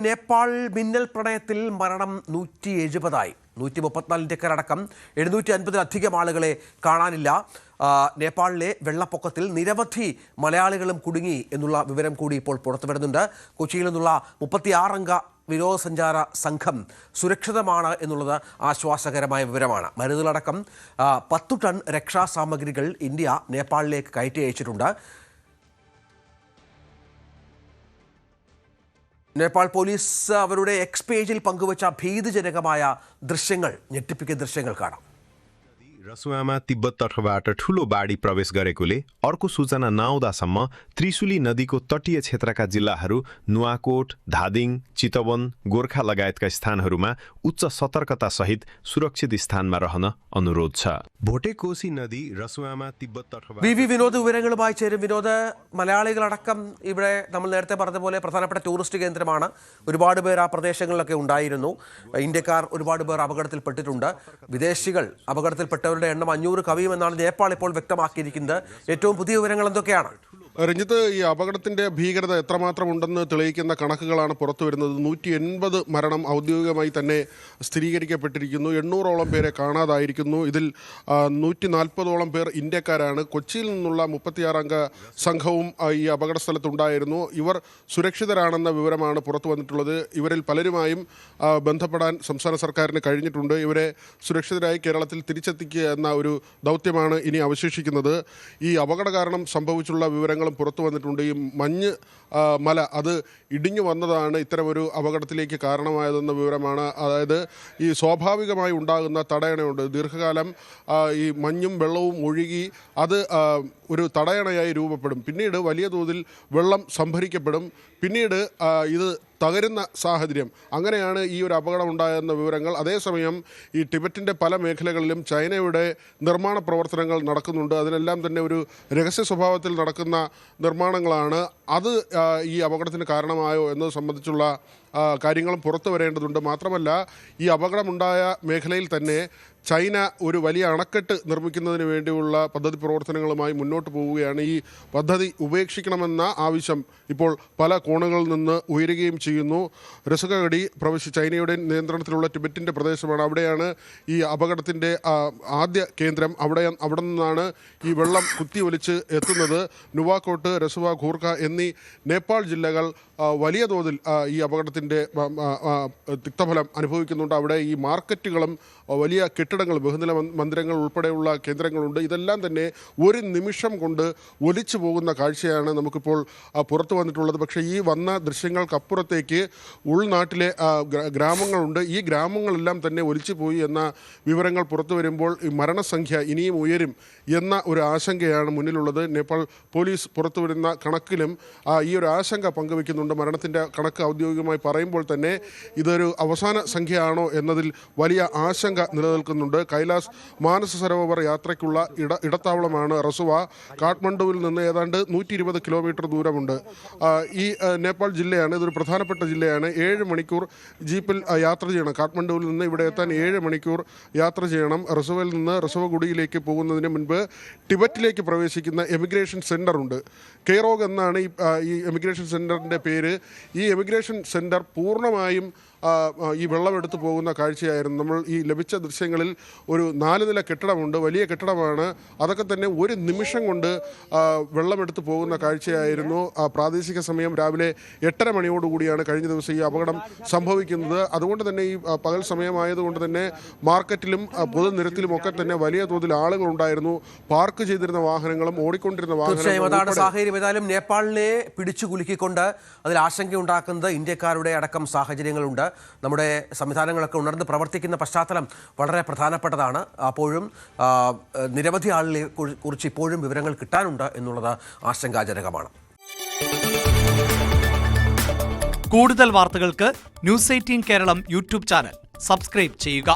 നേപ്പാൾ മിന്നൽ പ്രളയത്തിൽ മരണം 170ആയി. 134 ഇന്ത്യക്കാരടക്കം 750-ലധികം ആളുകളെ കാണാനില്ല. നേപ്പാളിലെ വെള്ളപ്പൊക്കത്തിൽ നിരവധി മലയാളികളും കുടുങ്ങി എന്നുള്ള വിവരം കൂടി ഇപ്പോൾ പുറത്തുവരുന്നുണ്ട്. കൊച്ചിയിൽ നിന്നുള്ള 36-അംഗ വിനോദസഞ്ചാര സംഘം സുരക്ഷിതമാണ് എന്നുള്ളത് ആശ്വാസകരമായ വിവരമാണ്. മരുന്നുകളടക്കം 10 ടൺ രക്ഷാസാമഗ്രികൾ ഇന്ത്യ നേപ്പാളിലേക്ക് കയറ്റി അയച്ചിട്ടുണ്ട്. നേപ്പാൾ പോലീസ് അവരുടെ എക്സ് പേജിൽ പങ്കുവച്ച ഭീതിജനകമായ ദൃശ്യങ്ങൾ, ഞെട്ടിപ്പിക്കുന്ന ദൃശ്യങ്ങൾ കാണാം. रसुवामा तिब्बत तर्फबाट ठूलो बाढी प्रवेश गरेकोले अर्को सूचना नआउँदासम्म त्रिशुली नदीको तटीय क्षेत्रका जिल्लाहरू नुवाकोट, धादिङ, चितवन, गोर्खा लगायतका स्थानहरूमा उच्च सतर्कता सहित सुरक्षित स्थानमा रहन अनुरोध छ. भोटेकोशी नदी रसुवामा तिब्बत तर्फबाट വി വിനോദ് വിവരങ്ങളുമായി ചേരും. വിനോദ്, മലയാളികളടക്കം ഇവിടെ നമ്മൾ നേരത്തെ പറഞ്ഞതുപോലെ പ്രധാനപ്പെട്ട ടൂറിസ്റ്റ് കേന്ദ്രമാണ്. ഒരുപാട് പേർ ആ പ്രദേശങ്ങളിലൊക്കെ ഉണ്ടായിരുന്നു. ഇന്ത്യക്കാർ ഒരുപാട് പേർ അപകടത്തിൽപ്പെട്ടിട്ടുണ്ട്. വിദേശികൾ അപകടത്തിൽപ്പെട്ടവരുടെ എണ്ണം 500 കവിയുമെന്നാണ് നേപ്പാൾ ഇപ്പോൾ വ്യക്തമാക്കിയിരിക്കുന്നത്. ഏറ്റവും പുതിയ വിവരങ്ങൾ എന്തൊക്കെയാണ്? രഞ്ജിത്ത്, ഈ അപകടത്തിന്റെ ഭീകരത എത്രമാത്രം ഉണ്ടെന്ന് തെളിയിക്കുന്ന കണക്കുകളാണ് പുറത്തു വരുന്നത്. 180 മരണം ഔദ്യോഗികമായി തന്നെ സ്ഥിരീകരിക്കപ്പെട്ടിരിക്കുന്നു. 800ഓളം പേരെ കാണാതായിരിക്കുന്നു. ഇതിൽ 140ഓളം പേർ ഇന്ത്യക്കാരാണ്. കൊച്ചിയിൽ നിന്നുള്ള 36-അംഗ സംഘവും ഈ അപകട സ്ഥലത്തുണ്ടായിരുന്നു. ഇവർ സുരക്ഷിതരാണെന്ന വിവരമാണ് പുറത്തു വന്നിട്ടുള്ളത്. ഇവരിൽ പലരുമായും ബന്ധപ്പെടാൻ സംസ്ഥാന സർക്കാരിന് കഴിഞ്ഞിട്ടുണ്ട്. ഇവരെ സുരക്ഷിതരായി കേരളത്തിൽ തിരിച്ചെത്തിക്കുക എന്ന ഒരു ദൗത്യമാണ് ഇനി അവശേഷിക്കുന്നത്. ഈ അപകട കാരണം സംഭവിച്ചുള്ള വിവരങ്ങളും പുറത്തു വന്നിട്ടുണ്ട്. ഈ മഞ്ഞ് മല അത് ഇടിഞ്ഞു വന്നതാണ് ഇത്തരമൊരു അപകടത്തിലേക്ക് കാരണമായതെന്ന വിവരമാണ്. അതായത് ഈ സ്വാഭാവികമായി ഉണ്ടാകുന്ന തടയണയുണ്ട്. ദീർഘകാലം ഈ മഞ്ഞും വെള്ളവും ഒഴുകി അത് ഒരു തടയണയായി രൂപപ്പെടും. പിന്നീട് വലിയ തോതിൽ വെള്ളം സംഭരിക്കപ്പെടും. പിന്നീട് ഇത് തകരുന്ന സാഹചര്യം. അങ്ങനെയാണ് ഈ ഒരു അപകടം ഉണ്ടായെന്ന വിവരങ്ങൾ. അതേസമയം ഈ ടിബറ്റിൻ്റെ പല മേഖലകളിലും ചൈനയുടെ നിർമ്മാണ പ്രവർത്തനങ്ങൾ നടക്കുന്നുണ്ട്. അതിനെല്ലാം തന്നെ ഒരു രഹസ്യ സ്വഭാവത്തിൽ നടക്കുന്ന നിർമ്മാണങ്ങളാണ്. അത് ഈ അപകടത്തിന് കാരണമായോ എന്നത് സംബന്ധിച്ചുള്ള കാര്യങ്ങളും പുറത്തു വരേണ്ടതുണ്ട്. മാത്രമല്ല, ഈ അപകടമുണ്ടായ മേഖലയിൽ തന്നെ ചൈന ഒരു വലിയ അണക്കെട്ട് നിർമ്മിക്കുന്നതിന് വേണ്ടിയുള്ള പദ്ധതി പ്രവർത്തനങ്ങളുമായി മുന്നോട്ട് പോവുകയാണ്. ഈ പദ്ധതി ഉപേക്ഷിക്കണമെന്ന ആവശ്യം ഇപ്പോൾ പല കോണുകളിൽ നിന്ന് ഉയരുകയും ചെയ്യുന്നു. രസുഖഗഡി പ്രവിശ്യ ചൈനയുടെ നിയന്ത്രണത്തിലുള്ള ടിബറ്റിൻ്റെ പ്രദേശമാണ്. അവിടെയാണ് ഈ അപകടത്തിൻ്റെ ആദ്യ കേന്ദ്രം. അവിടെ നിന്നാണ് ഈ വെള്ളം കുത്തിയൊലിച്ച് എത്തുന്നത്. നുവാക്കോട്ട്, രസുവ, ഖൂർഖ എന്നീ നേപ്പാൾ ജില്ലകൾ വലിയ തോതിൽ ഈ അപകടത്തിൻ്റെ തിക്തഫലം അനുഭവിക്കുന്നുണ്ട്. അവിടെ ഈ മാർക്കറ്റുകളും വലിയ കെട്ടിടങ്ങൾ, ബഹുനില മന്ദിരങ്ങൾ ഉൾപ്പെടെയുള്ള കേന്ദ്രങ്ങളുണ്ട്. ഇതെല്ലാം തന്നെ ഒരു നിമിഷം കൊണ്ട് ഒലിച്ചു പോകുന്ന കാഴ്ചയാണ് നമുക്കിപ്പോൾ പുറത്തു വന്നിട്ടുള്ളത്. പക്ഷേ ഈ വന്ന ദൃശ്യങ്ങൾക്കപ്പുറത്തേക്ക് ഉൾനാട്ടിലെ ഗ്രാമങ്ങളുണ്ട്. ഈ ഗ്രാമങ്ങളെല്ലാം തന്നെ ഒലിച്ചു പോയി എന്ന വിവരങ്ങൾ പുറത്തു വരുമ്പോൾ ഈ മരണസംഖ്യ ഇനിയും ഉയരും എന്ന ഒരു ആശങ്കയാണ് മുന്നിലുള്ളത്. നേപ്പാൾ പോലീസ് പുറത്തുവരുന്ന കണക്കിലും ഈ ഒരു ആശങ്ക പങ്കുവെക്കുന്നുണ്ട്. മരണത്തിൻ്റെ കണക്ക് ഔദ്യോഗികമായി പറയുമ്പോൾ തന്നെ ഇതൊരു അവസാന സംഖ്യയാണോ എന്നതിൽ വലിയ ആശങ്ക നിലനിൽക്കുന്നുണ്ട്. കൈലാസ് മാനസ സരോവർ യാത്രയ്ക്കുള്ള ഇടത്താവളമാണ് റസുവ. കാഠ്മണ്ഡുവിൽ നിന്ന് ഏതാണ്ട് 120 കിലോമീറ്റർ ദൂരമുണ്ട്. ഈ നേപ്പാൾ ജില്ലയാണ്, ഇതൊരു പ്രധാനപ്പെട്ട ജില്ലയാണ്. 7 മണിക്കൂർ ജീപ്പിൽ യാത്ര ചെയ്യണം. കാഠ്മണ്ഡുവിൽ നിന്ന് ഇവിടെ എത്താൻ 7 മണിക്കൂർ യാത്ര ചെയ്യണം. റസുവയിൽ നിന്ന് റസുവഗുഡിയിലേക്ക് പോകുന്നതിന് മുൻപ് ടിബറ്റിലേക്ക് പ്രവേശിക്കുന്ന എമിഗ്രേഷൻ സെൻ്റർ ഉണ്ട്. കെയ്റോഗ് എന്നാണ് ഈ എമിഗ്രേഷൻ സെൻ്ററിൻ്റെ പേര്. ഈ എമിഗ്രേഷൻ സെൻ്റർ പൂർണ്ണമായും ഈ വെള്ളമെടുത്ത് പോകുന്ന കാഴ്ചയായിരുന്നു. നമ്മൾ ഈ ലഭിച്ച ദൃശ്യങ്ങളിൽ ഒരു 4 നില കെട്ടിടമുണ്ട്. വലിയ കെട്ടിടമാണ്. അതൊക്കെ തന്നെ ഒരു നിമിഷം കൊണ്ട് വെള്ളമെടുത്ത് പോകുന്ന കാഴ്ചയായിരുന്നു. പ്രാദേശിക സമയം രാവിലെ 8:30 മണിയോടുകൂടിയാണ് കഴിഞ്ഞ ദിവസം ഈ അപകടം സംഭവിക്കുന്നത്. അതുകൊണ്ട് തന്നെ ഈ പകൽ സമയമായതുകൊണ്ട് തന്നെ മാർക്കറ്റിലും പൊതുനിരത്തിലും ഒക്കെ തന്നെ വലിയ തോതിൽ ആളുകളുണ്ടായിരുന്നു. പാർക്ക് ചെയ്തിരുന്ന വാഹനങ്ങളും ഓടിക്കൊണ്ടിരുന്ന വാഹനങ്ങളും സാഹചര്യം. ഏതായാലും നേപ്പാളിനെ പിടിച്ചു കുലുക്കിക്കൊണ്ട് അതിൽ ആശങ്കയുണ്ടാക്കുന്നത് ഇന്ത്യക്കാരുടെ അടക്കം സാഹചര്യങ്ങളുണ്ട്. നമ്മുടെ സംവിധാനങ്ങളൊക്കെ ഉണർന്ന് പ്രവർത്തിക്കുന്ന പശ്ചാത്തലം വളരെ പ്രധാനപ്പെട്ടതാണ്. അപ്പോഴും നിരവധി ആളുകളെ കുറിച്ച് ഇപ്പോഴും വിവരങ്ങൾ കിട്ടാനുണ്ട് എന്നുള്ളത് ആശങ്കാജനകമാണ്. കൂടുതൽ വാർത്തകൾക്ക് News 18 Keralam YouTube channel subscribe ചെയ്യുക.